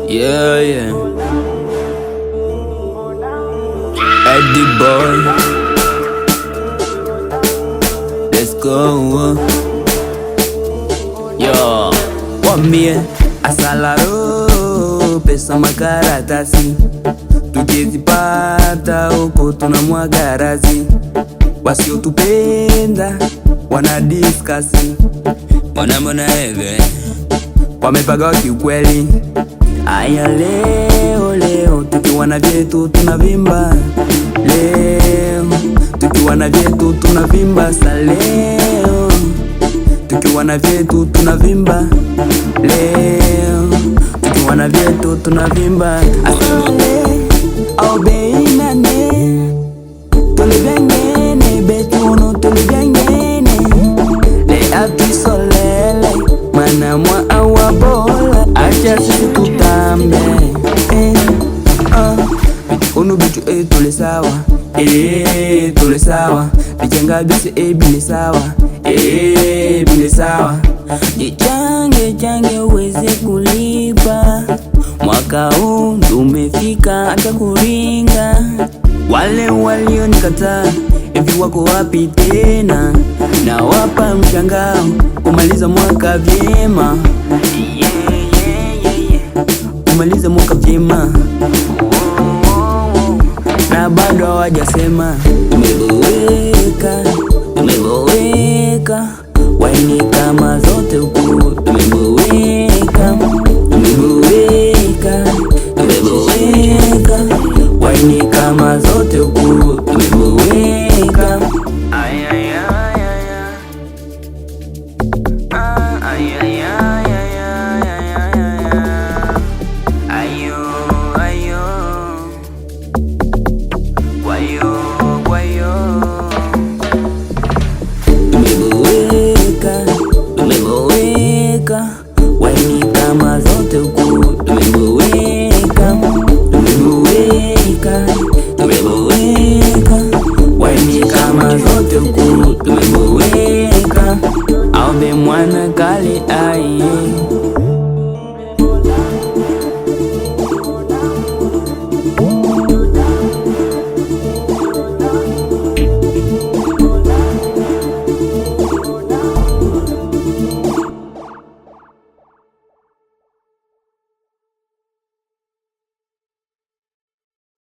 Yeah. Eddie boy, let's go. Yo, wambie asalaro pesa makaratasi, tukizipata huko tunamwaga razi. Wasiotupenda wana discuss, mbona hivi wamepagawa kiukweli. Aya leo tukiwa na vyetu tunavimba, leo tukiwa na vyetu tunavimba, leo tukiwa na vyetu tunavimba, leo tukiwa na vyetu tunavimba. Asale au beinane tulibengene betuno tulibengene le atusolele mana mwa awabola acha sisi tutambe unu bitu tule sawa tule sawa bijenga bisi bile sawa bile sawa jichange uweze kulipa mwaka huu tumefika hata kuringa. Wale walionikataa hivi wako wapi tena? Na wapa mshangao kumaliza mwaka vyema, kumaliza mwaka vyema, na bado hawajasema tumeboeka, waini kama zote huku tumeboeka, waini kama zote huku tumeboeka. Tumeboeka, waini kama zote huku tumeboeka, waini kama zote huku tumeboeka. Aombe mwana kale aye